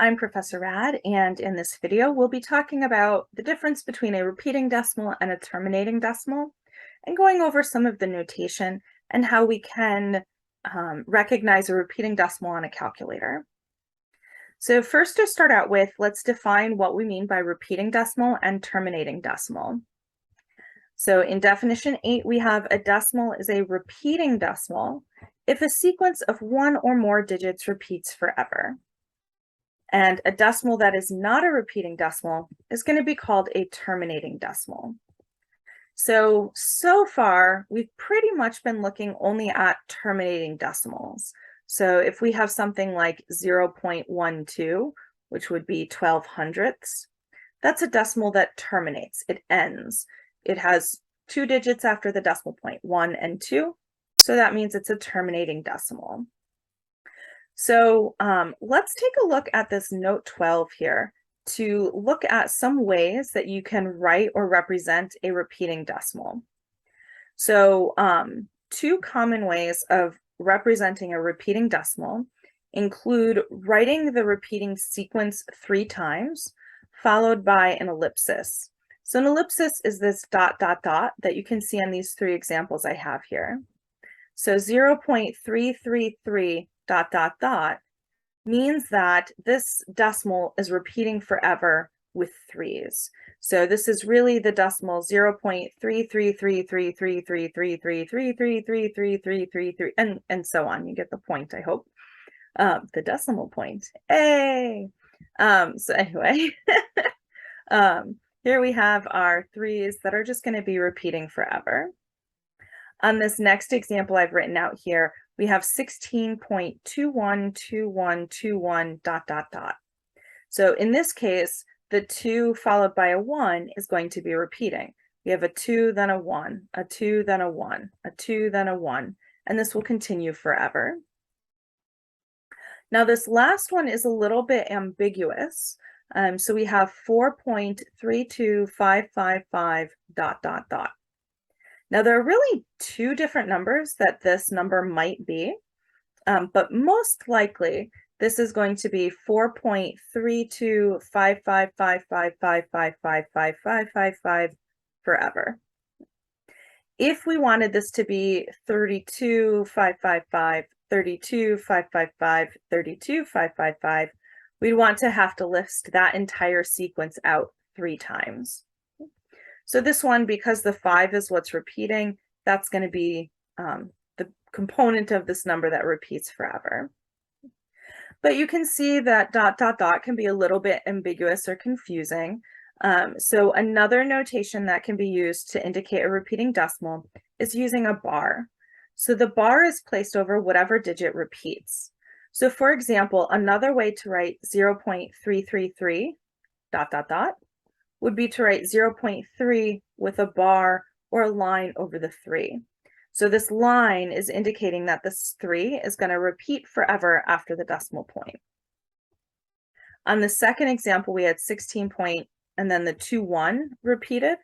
I'm Professor Rad, and in this video, we'll be talking about the difference between a repeating decimal and a terminating decimal, and going over some of the notation and how we can recognize a repeating decimal on a calculator. So first, to start out with, let's define what we mean by repeating decimal and terminating decimal. So in definition 8, we have a decimal is a repeating decimal if a sequence of one or more digits repeats forever. And a decimal that is not a repeating decimal is going to be called a terminating decimal. So far, we've pretty much been looking only at terminating decimals. So if we have something like 0.12, which would be 12 hundredths, that's a decimal that terminates, it ends. It has two digits after the decimal point, 1 and 2, so that means it's a terminating decimal. So let's take a look at this note 12 here to look at some ways that you can write or represent a repeating decimal. So two common ways of representing a repeating decimal include writing the repeating sequence 3 times, followed by an ellipsis. So an ellipsis is this ... that you can see on these 3 examples I have here. So 0.333 ... means that this decimal is repeating forever with 3s. So this is really the decimal 0.333333333333333 and so on. You get the point, I hope. The decimal point. Hey. So anyway, here we have our 3s that are just going to be repeating forever. On this next example I've written out here, we have 16.212121 ... So in this case, the 2 followed by a 1 is going to be repeating. We have a 2, then a 1, a 2, then a 1, a 2, then a 1, and this will continue forever. Now this last one is a little bit ambiguous. So we have 4.32555 ... Now, there are really 2 different numbers that this number might be, but most likely this is going to be 4.325555555555 forever. If we wanted this to be 32.555, 32.555, 32.555, we'd want to have to list that entire sequence out 3 times. So this one, because the 5 is what's repeating, that's going to be the component of this number that repeats forever. But you can see that ... can be a little bit ambiguous or confusing. So another notation that can be used to indicate a repeating decimal is using a bar. So the bar is placed over whatever digit repeats. So for example, another way to write 0.333 ... would be to write 0.3 with a bar or a line over the 3. So this line is indicating that this 3 is going to repeat forever after the decimal point. On the second example, we had 16 point and then the 21 repeated.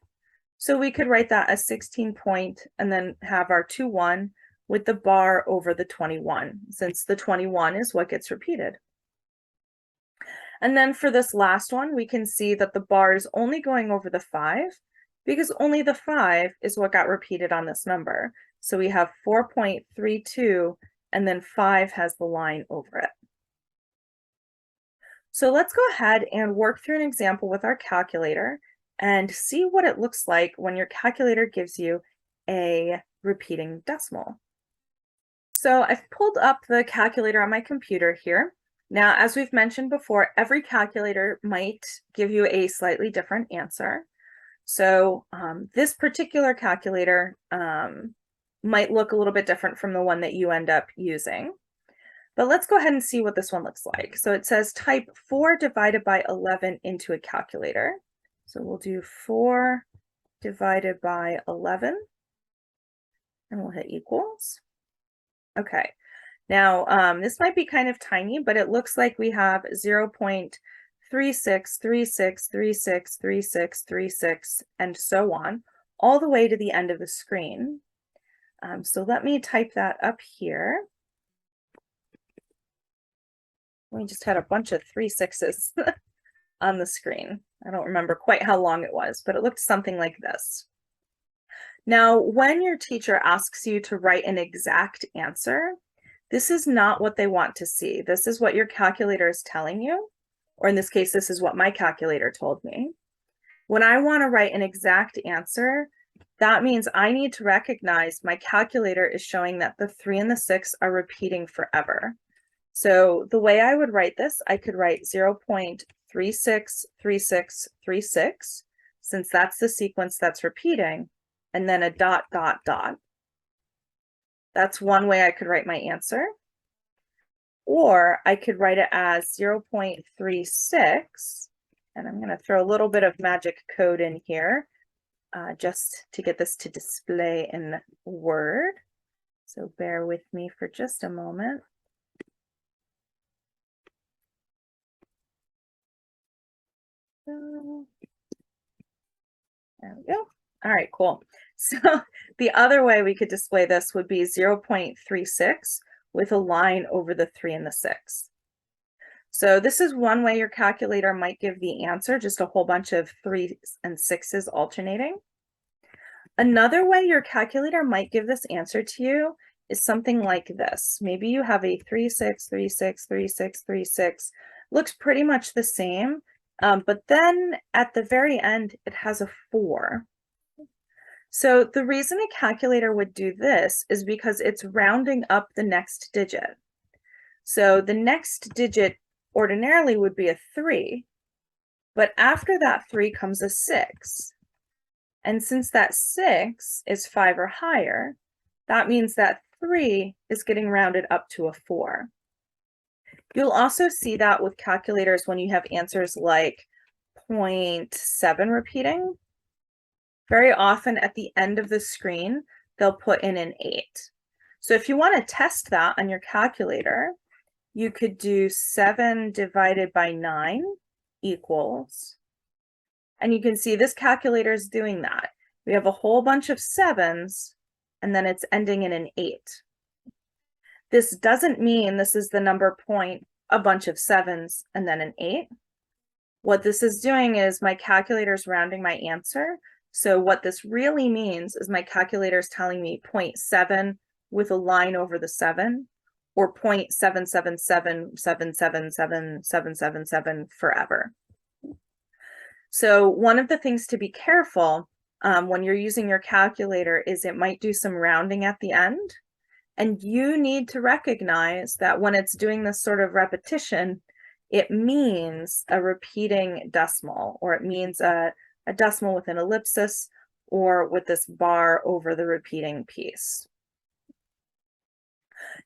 So we could write that as 16 point and then have our 21 with the bar over the 21, since the 21 is what gets repeated. And then for this last one, we can see that the bar is only going over the 5 because only the 5 is what got repeated on this number. So we have 4.32 and then 5 has the line over it. So let's go ahead and work through an example with our calculator and see what it looks like when your calculator gives you a repeating decimal. So I've pulled up the calculator on my computer here. Now, as we've mentioned before, every calculator might give you a slightly different answer. So this particular calculator might look a little bit different from the one that you end up using. But let's go ahead and see what this one looks like. So it says type 4 divided by 11 into a calculator. So we'll do 4 divided by 11, and we'll hit equals. Okay. Now, this might be kind of tiny, but it looks like we have 0.363636363636 and so on, all the way to the end of the screen. So let me type that up here. We just had a bunch of 3 6s on the screen. I don't remember quite how long it was, but it looked something like this. Now, when your teacher asks you to write an exact answer, this is not what they want to see. This is what your calculator is telling you, or in this case, this is what my calculator told me. When I want to write an exact answer, that means I need to recognize my calculator is showing that the 3 and the 6 are repeating forever. So the way I would write this, I could write 0.363636, since that's the sequence that's repeating, and then a dot, dot, dot. That's one way I could write my answer. Or I could write it as 0.36, and I'm going to throw a little bit of magic code in here just to get this to display in Word. So bear with me for just a moment. There we go. All right, cool. So the other way we could display this would be 0.36 with a line over the 3 and the 6. So this is one way your calculator might give the answer, just a whole bunch of 3s and 6s alternating. Another way your calculator might give this answer to you is something like this. Maybe you have a 3 6 3 6 3 6 3 6. Looks pretty much the same, but then at the very end, it has a 4. So the reason a calculator would do this is because it's rounding up the next digit. So the next digit ordinarily would be a 3, but after that 3 comes a 6. And since that 6 is 5 or higher, that means that 3 is getting rounded up to a 4. You'll also see that with calculators when you have answers like 0.7 repeating. Very often at the end of the screen, they'll put in an 8. So if you want to test that on your calculator, you could do 7 divided by 9 equals, and you can see this calculator is doing that. We have a whole bunch of 7s, and then it's ending in an 8. This doesn't mean this is the number point, a bunch of 7s, and then an 8. What this is doing is my calculator is rounding my answer. So what this really means is my calculator is telling me 0.7 with a line over the 7, or 0.777777777 forever. So one of the things to be careful when you're using your calculator is it might do some rounding at the end. And you need to recognize that when it's doing this sort of repetition, it means a repeating decimal, or it means a decimal with an ellipsis, or with this bar over the repeating piece.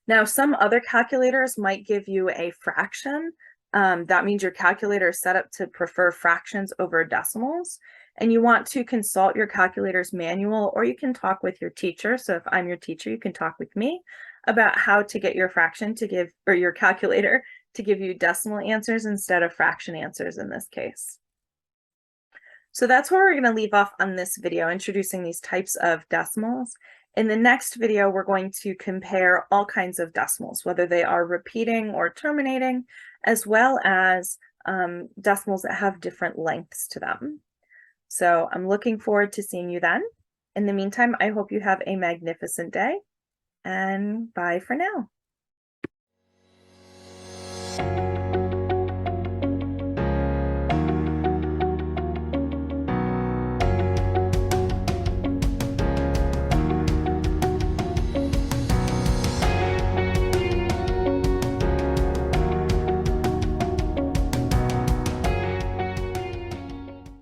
Now, some other calculators might give you a fraction. That means your calculator is set up to prefer fractions over decimals, and you want to consult your calculator's manual, or you can talk with your teacher. So if I'm your teacher, you can talk with me about how to get your fraction to give, or your calculator to give you decimal answers instead of fraction answers in this case. So that's where we're going to leave off on this video, introducing these types of decimals. In the next video, we're going to compare all kinds of decimals, whether they are repeating or terminating, as well as decimals that have different lengths to them. So I'm looking forward to seeing you then. In the meantime, I hope you have a magnificent day, and bye for now.